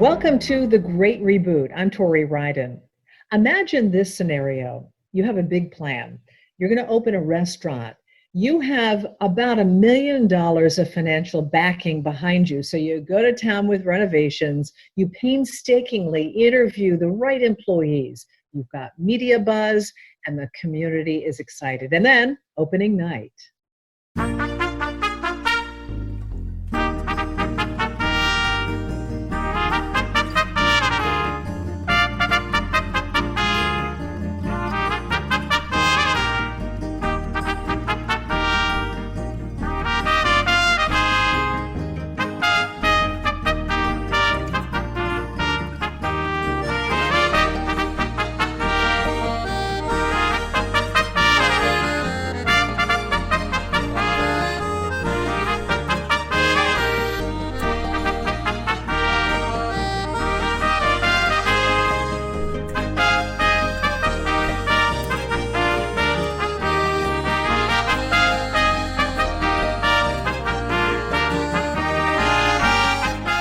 Welcome to the Great Reboot. I'm Tori Ryden. Imagine this scenario. You have a big plan. You're going to open a restaurant. You have about $1 million of financial backing behind you. So you go to town with renovations. You painstakingly interview the right employees. You've got media buzz, and the community is excited. And then opening night.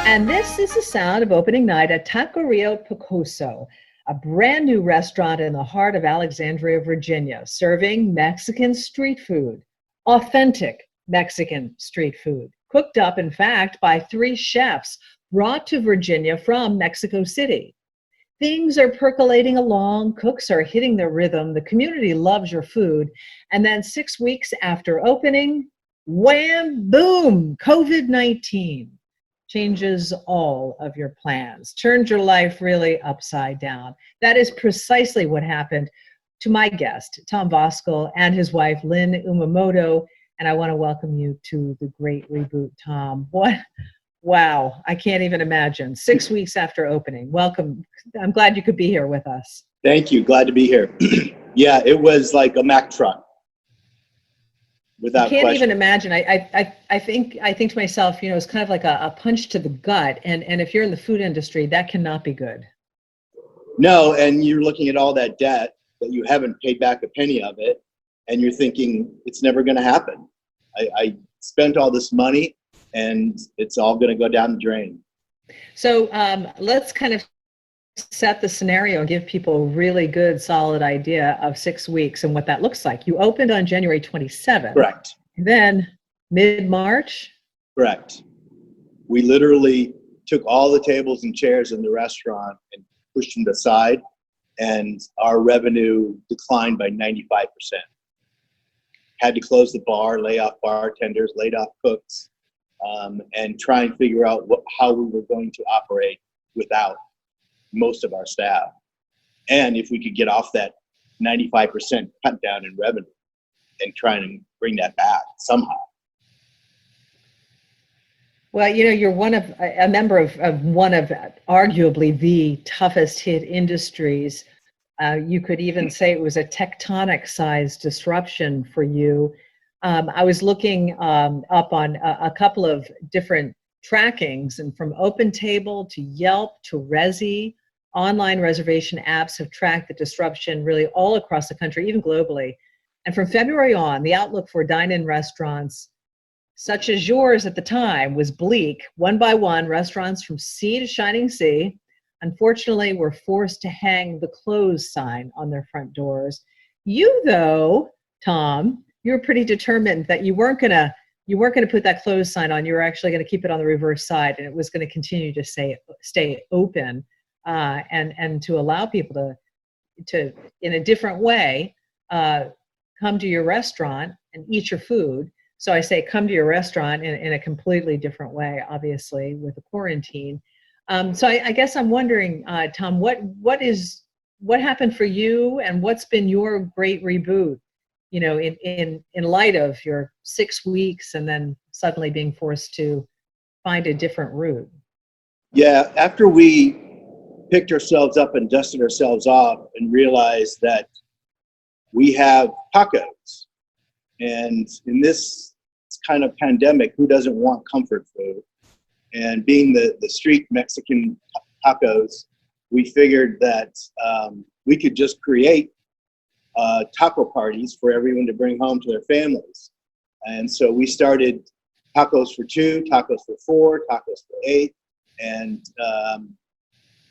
And this is the sound of opening night at Taqueria Picoso, a brand new restaurant in the heart of Alexandria, Virginia, serving Mexican street food, authentic Mexican street food, cooked up, in fact, by 3 chefs brought to Virginia from Mexico City. Things are percolating along, cooks are hitting their rhythm, the community loves your food, and then 6 weeks after opening, wham, boom, COVID-19. Changes all of your plans, turns your life really upside down. That is precisely what happened to my guest, Tom Voskuil, and his wife, Lynn Umemoto. And I want to welcome you to the Great Reboot, Tom. Wow, I can't even imagine. 6 weeks after opening. Welcome. I'm glad you could be here with us. Thank you. Glad to be here. Yeah, it was like a Mack truck. Without I can't question. even imagine. I think to myself, it's kind of like a punch to the gut. And if you're in the food industry, that cannot be good. No, and you're looking at all that debt that you haven't paid back a penny of it, and you're thinking it's never going to happen. I spent all this money, and it's all going to go down the drain. So let's kind of set the scenario and give people a really good, solid idea of 6 weeks and what that looks like. You opened on January 27th. Correct. Then mid-March? Correct. We literally took all the tables and chairs in the restaurant and pushed them aside, and our revenue declined by 95%. Had to close the bar, lay off bartenders, laid off cooks, and try and figure out how we were going to operate without most of our staff, and if we could get off that 95% cut down in revenue and try and bring that back somehow. Well, you're a member of one of arguably the toughest hit industries. You could even say it was a tectonic size disruption for you. I was looking up on a couple of different trackings, and from OpenTable to Yelp to Resy, online reservation apps have tracked the disruption really all across the country, even globally. And from February on, the outlook for dine-in restaurants, such as yours at the time, was bleak. One by one, restaurants from sea to shining sea, unfortunately, were forced to hang the close sign on their front doors. You, though, Tom, you were pretty determined that you weren't going to put that close sign on. You were actually going to keep it on the reverse side, and it was going to continue to stay open. And to allow people to in a different way come to your restaurant and eat your food. So I say come to your restaurant in a completely different way, obviously, with the quarantine. So I guess I'm wondering, Tom, what happened for you, and what's been your great reboot, in light of your 6 weeks and then suddenly being forced to find a different route? Yeah, after we picked ourselves up and dusted ourselves off and realized that we have tacos. And in this kind of pandemic, who doesn't want comfort food? And being the street Mexican tacos, we figured that we could just create taco parties for everyone to bring home to their families. And so we started tacos for 2, tacos for 4, tacos for 8, and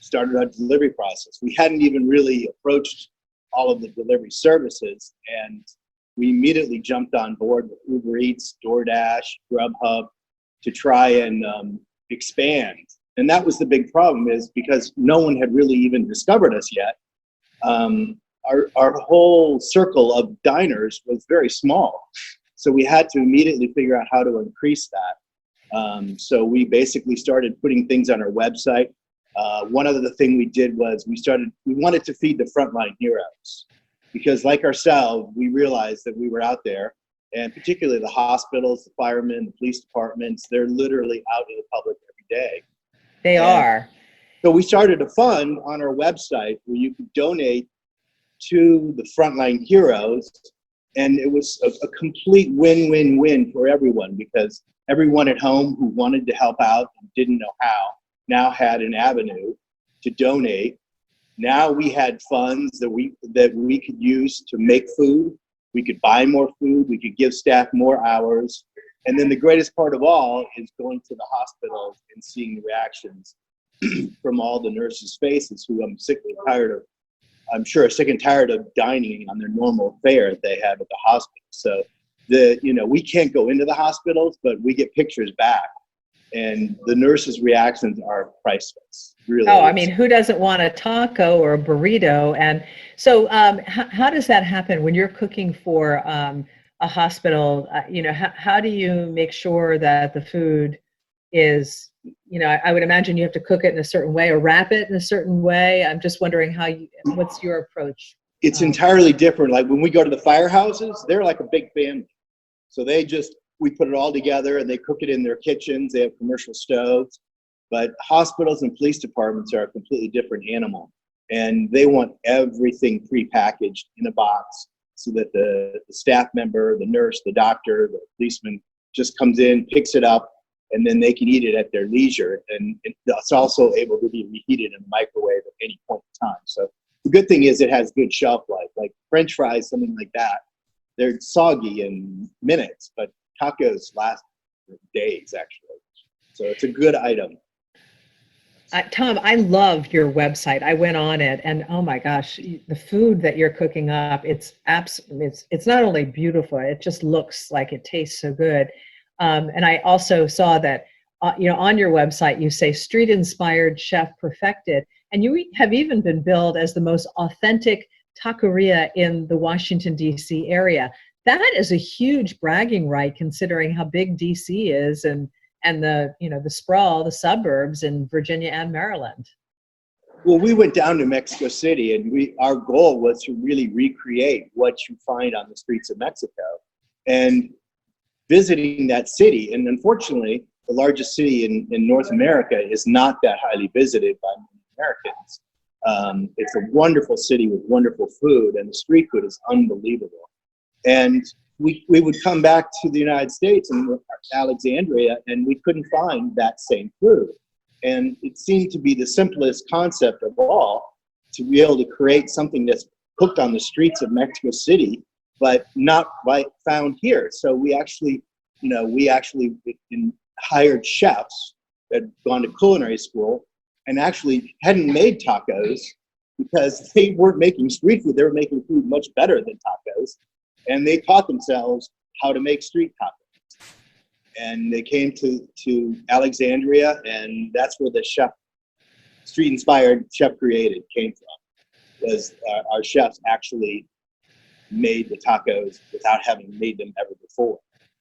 started our delivery process. We hadn't even really approached all of the delivery services, and we immediately jumped on board with Uber Eats, DoorDash, Grubhub to try and expand. And that was the big problem, is because no one had really even discovered us yet. Our whole circle of diners was very small. So we had to immediately figure out how to increase that. So we basically started putting things on our website. One other thing we did was we wanted to feed the frontline heroes, because like ourselves, we realized that we were out there, and particularly the hospitals, the firemen, the police departments, they're literally out in the public every day. They are. So we started a fund on our website where you could donate to the frontline heroes, and it was a complete win-win-win for everyone, because everyone at home who wanted to help out and didn't know how now had an avenue to donate. Now we had funds that we could use to make food. We could buy more food. We could give staff more hours. And then the greatest part of all is going to the hospitals and seeing the reactions from all the nurses' faces, who I'm sick and tired of. I'm sure sick and tired of dining on their normal fare that they have at the hospital. So we can't go into the hospitals, but we get pictures back, and the nurses' reactions are priceless. Really. Oh, I mean, who doesn't want a taco or a burrito? And so, how does that happen when you're cooking for a hospital? How do you make sure that the food is, I would imagine you have to cook it in a certain way or wrap it in a certain way. I'm just wondering what's your approach? It's entirely different. Like when we go to the firehouses, they're like a big family. So we put it all together and they cook it in their kitchens. They have commercial stoves. But hospitals and police departments are a completely different animal. And they want everything prepackaged in a box so that the staff member, the nurse, the doctor, the policeman just comes in, picks it up, and then they can eat it at their leisure. And it's also able to be reheated in the microwave at any point in time. So the good thing is it has good shelf life. Like French fries, something like that, they're soggy in minutes, but tacos last days, actually. So it's a good item. Tom, I love your website. I went on it, and oh my gosh, the food that you're cooking up, it's not only beautiful, it just looks like it tastes so good. And I also saw that, on your website, you say street-inspired chef perfected, and you have even been billed as the most authentic taqueria in the Washington, D.C. area. That is a huge bragging right, considering how big D.C. is and the sprawl, the suburbs in Virginia and Maryland. Well, we went down to Mexico City, and our goal was to really recreate what you find on the streets of Mexico. And visiting that city, and unfortunately, the largest city in North America is not that highly visited by Americans. It's a wonderful city with wonderful food, and the street food is unbelievable. And we would come back to the United States and Alexandria, and we couldn't find that same food. And it seemed to be the simplest concept of all, to be able to create something that's cooked on the streets of Mexico City, but not found here. So we actually hired chefs that had gone to culinary school and actually hadn't made tacos, because they weren't making street food. They were making food much better than tacos. And they taught themselves how to make street tacos. And they came to Alexandria, and that's where the street-inspired chef created came from. Was our chefs actually made the tacos without having made them ever before,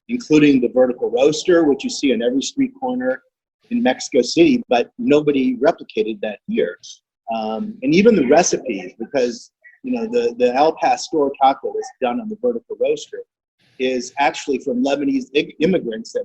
including the vertical roaster, which you see on every street corner in Mexico City, but nobody replicated that here. And even the recipes, because the El Pastor taco that's done on the vertical roaster is actually from Lebanese immigrants that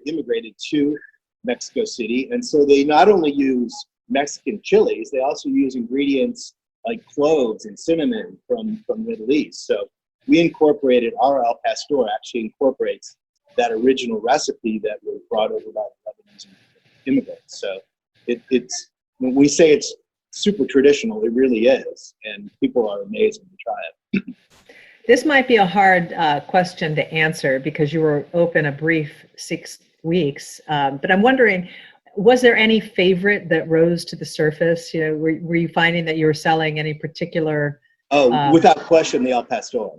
immigrated to Mexico City. And so they not only use Mexican chilies, they also use ingredients like cloves and cinnamon from the Middle East. So we incorporated, our El Pastor actually incorporates that original recipe that was brought over by the Lebanese immigrants. So it's when we say it's super traditional, it really is, and people are amazed when they try it. This might be a hard question to answer because you were open a brief 6 weeks, but I'm wondering, Was there any favorite that rose to the surface? You know, were you finding that you were selling any particular? Oh, without question, the al pastor,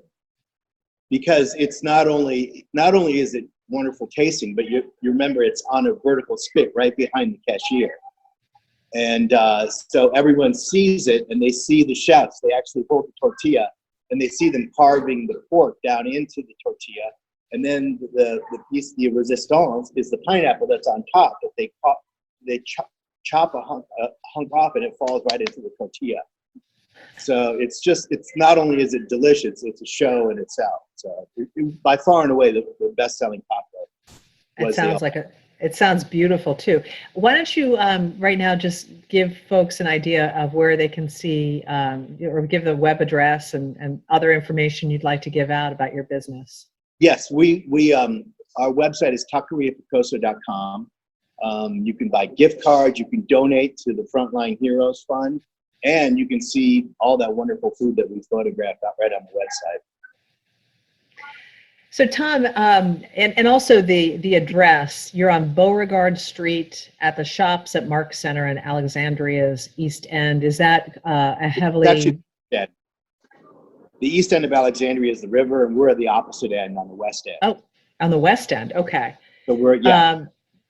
because it's not only is it wonderful tasting, but you remember it's on a vertical spit right behind the cashier, and so everyone sees it, and they see the chefs. They actually hold the tortilla, and they see them carving the pork down into the tortilla, and then the piece de resistance is the pineapple that's on top that they chop a hunk off, and it falls right into the tortilla. So it's not only is it delicious, it's a show in itself. So by far and away the best-selling taco. It sounds beautiful too. Why don't you right now just give folks an idea of where they can see or give the web address and other information you'd like to give out about your business. Yes, our website is taqueriapicoso.com. You can buy gift cards, you can donate to the Frontline Heroes Fund, and you can see all that wonderful food that we photographed out right on the website. So Tom, and also the address, you're on Beauregard Street at the Shops at Mark Center in Alexandria's East End. Is that a heavily... The east end of Alexandria is the river, and we're at the opposite end on the west end. Oh, on the west end, okay. So we're, yeah.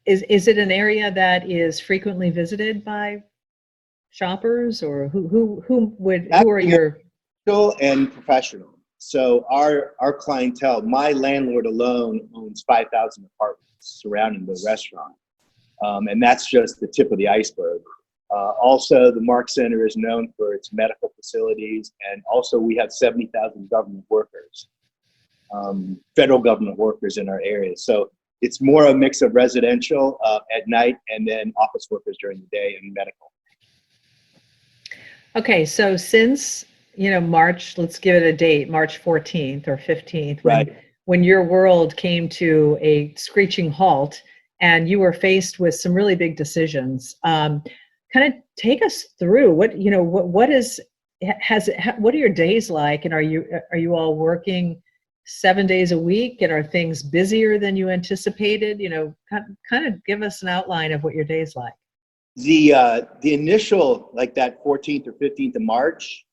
Is it an area that is frequently visited by shoppers, or who are your... And professional. So our clientele, my landlord alone owns 5,000 apartments surrounding the restaurant. And that's just the tip of the iceberg. Also, the Mark Center is known for its medical facilities, and also we have 70,000 government workers, federal government workers in our area. So it's more a mix of residential at night and then office workers during the day and medical. Okay, so since, March, let's give it a date, March 14th or 15th, when your world came to a screeching halt and you were faced with some really big decisions, kind of take us through what are your days like, and are you all working 7 days a week, and are things busier than you anticipated? Kind of give us an outline of what your day's like. The initial, like that 14th or 15th of March,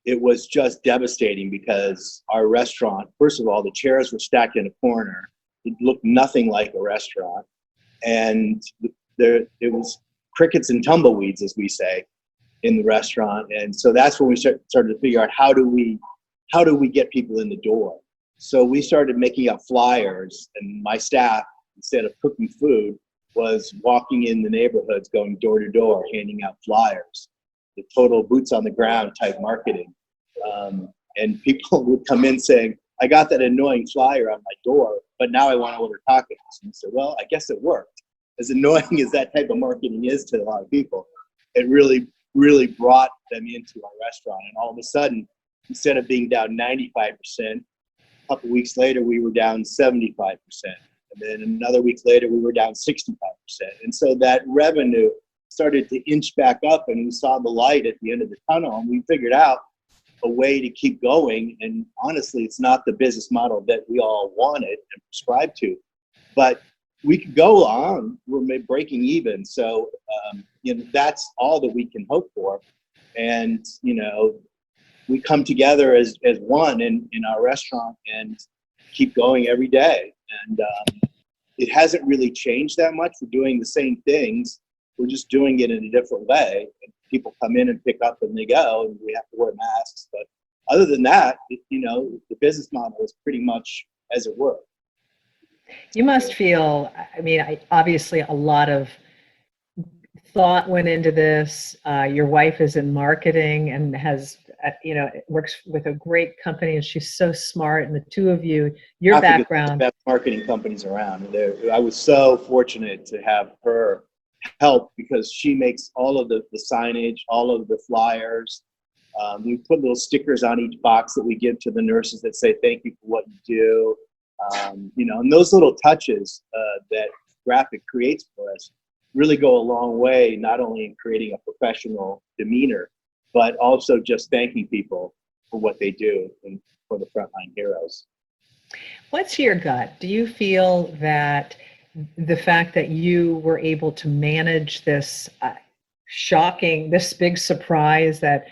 it was just devastating because our restaurant, first of all, the chairs were stacked in a corner. It looked nothing like a restaurant, and it was crickets and tumbleweeds, as we say, in the restaurant. And so that's when we started to figure out how do we get people in the door. So we started making up flyers, and my staff, instead of cooking food, was walking in the neighborhoods, going door to door, handing out flyers, the total boots on the ground type marketing. And people would come in saying, I got that annoying flyer on my door, but now I want to order tacos. And we said, well, I guess it worked. As annoying as that type of marketing is to a lot of people, it really, really brought them into our restaurant. And all of a sudden, instead of being down 95%, a couple weeks later, we were down 75%. And then another week later, we were down 65%. And so that revenue started to inch back up, and we saw the light at the end of the tunnel, and we figured out a way to keep going. And honestly, it's not the business model that we all wanted and prescribed to, but we could go on. We're breaking even. So, that's all that we can hope for. And, we come together as one in our restaurant and keep going every day. And it hasn't really changed that much. We're doing the same things. We're just doing it in a different way. And people come in and pick up and they go, and we have to wear masks. But other than that, the business model is pretty much as it were. You must feel, obviously a lot of thought went into this. Your wife is in marketing and has, works with a great company, and she's so smart. And the two of you, your background. The best marketing companies around. I was so fortunate to have her help because she makes all of the signage, all of the flyers. We put little stickers on each box that we give to the nurses that say, thank you for what you do. And those little touches that graphic creates for us really go a long way, not only in creating a professional demeanor, but also just thanking people for what they do and for the frontline heroes. What's your gut? Do you feel that the fact that you were able to manage this this big surprise that,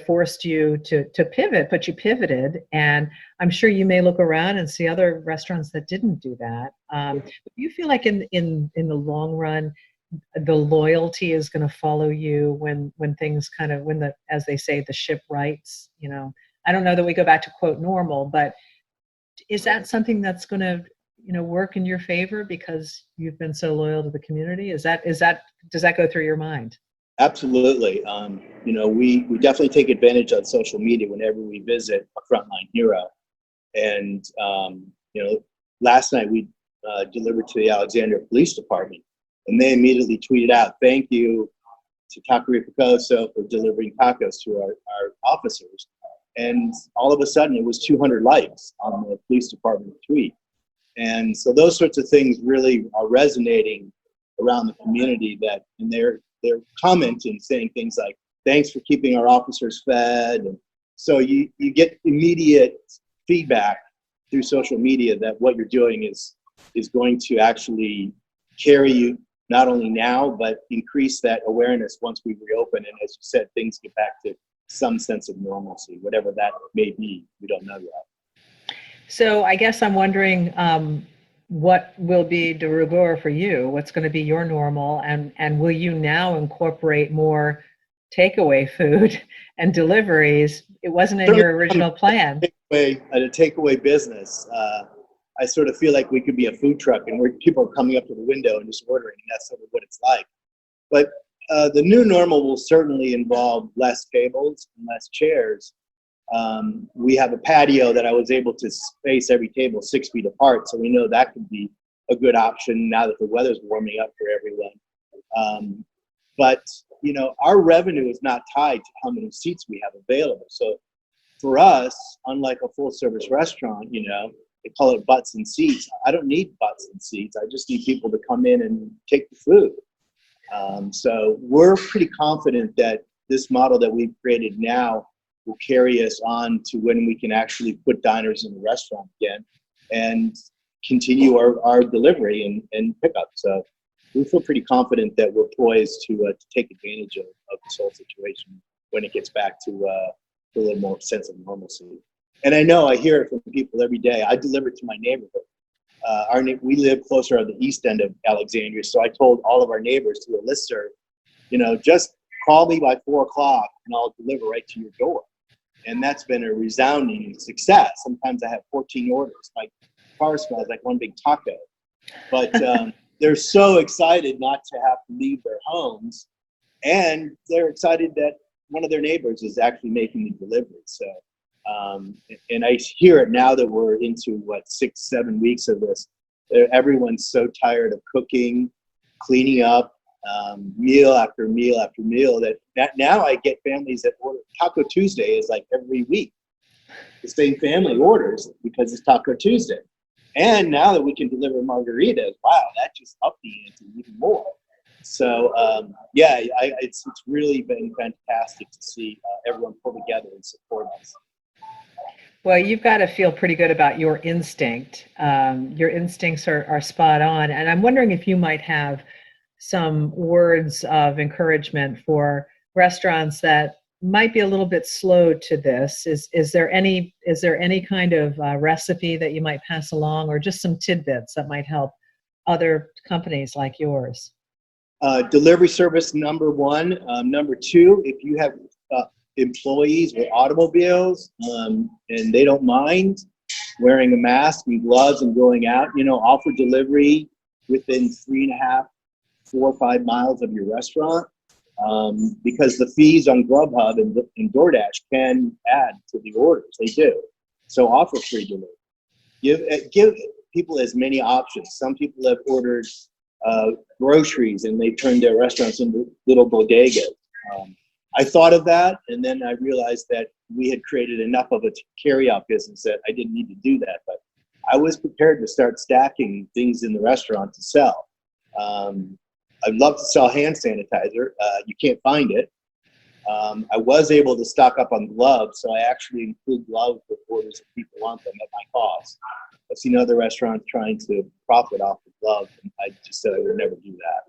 forced you to pivot, but you pivoted. And I'm sure you may look around and see other restaurants that didn't do that. Do you feel like in the long run, the loyalty is going to follow you when things kind of, as they say, the ship rights? I don't know that we go back to quote normal, but is that something that's going to work in your favor because you've been so loyal to the community? Does that go through your mind? Absolutely. We definitely take advantage on social media whenever we visit a frontline hero. And, last night we delivered to the Alexandria Police Department, and they immediately tweeted out, "Thank you to Taqueria Picoso for delivering tacos to our officers." And all of a sudden it was 200 likes on the police department tweet. And so those sorts of things really are resonating around the community, and they're commenting, saying things like, "Thanks for keeping our officers fed." And so you get immediate feedback through social media that what you're doing is going to actually carry you not only now, but increase that awareness once we reopen. And as you said, things get back to some sense of normalcy, whatever that may be. We don't know yet. So I guess I'm wondering, what will be de rigueur for you? What's going to be your normal? And will you now incorporate more takeaway food and deliveries? It wasn't in your original plan. A takeaway business. I sort of feel like we could be a food truck, and where people are coming up to the window and just ordering, and that's sort of what it's like. But the new normal will certainly involve less tables and less chairs. We have a patio that I was able to space every table 6 feet apart, so we know that could be a good option now that the weather's warming up for everyone. But our revenue is not tied to how many seats we have available. So for us, unlike a full-service restaurant, they call it butts and seats. I don't need butts and seats. I just need people to come in and take the food. So we're pretty confident that this model that we've created now will carry us on to when we can actually put diners in the restaurant again and continue our delivery and pickup. So we feel pretty confident that we're poised to take advantage of this whole situation when it gets back to a little more sense of normalcy. And I hear it from people every day. I deliver to my neighborhood. We live closer on the east end of Alexandria, so I told all of our neighbors through a listserv, just call me by 4 o'clock and I'll deliver right to your door. And that's been a resounding success. Sometimes I have 14 orders. My car smells like one big taco. But they're so excited not to have to leave their homes, and they're excited that one of their neighbors is actually making the delivery. So, and I hear it now that we're into 6-7 weeks of this. Everyone's so tired of cooking, cleaning up, meal after meal after meal that now I get families that order. Taco Tuesday is like every week. The same family orders because it's Taco Tuesday. And now that we can deliver margaritas, wow, that just upped the ante even more. So, it's really been fantastic to see everyone pull together and support us. Well, you've got to feel pretty good about your instinct. Your instincts are spot on. And I'm wondering if you might have some words of encouragement for restaurants that might be a little bit slow to this. Is there any kind of recipe that you might pass along, or just some tidbits that might help other companies like yours? Delivery service, number one. Number two, if you have employees with automobiles and they don't mind wearing a mask and gloves and going out, offer delivery within 3.5, 4 or 5 miles of your restaurant, because the fees on Grubhub and DoorDash can add to the orders. They do. So offer free delivery. Give people as many options. Some people have ordered groceries and they turned their restaurants into little bodegas. I thought of that, and then I realized that we had created enough of a carry-out business that I didn't need to do that. But I was prepared to start stacking things in the restaurant to sell. I'd love to sell hand sanitizer. You can't find it. I was able to stock up on gloves, so I actually include gloves with orders if people want them at my cost. I've seen other restaurants trying to profit off the glove, and I just said I would never do that.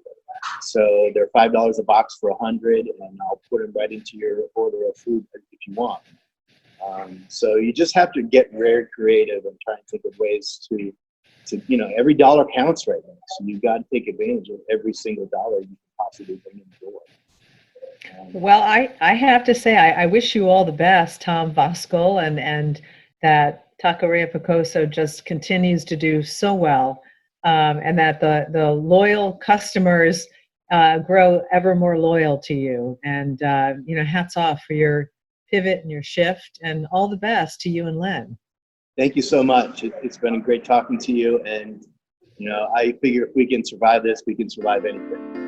So they're $5 a box for 100, and I'll put them right into your order of food if you want. So you just have to get very creative and try and think of ways to every dollar counts right now. So you've got to take advantage of every single dollar you can possibly bring in the door. Well, I have to say, I wish you all the best, Tom Voskuil, and that Taqueria Picoso just continues to do so well, and that the loyal customers grow ever more loyal to you. And hats off for your pivot and your shift, and all the best to you and Lynn. Thank you so much. It's been great talking to you, and I figure if we can survive this, we can survive anything.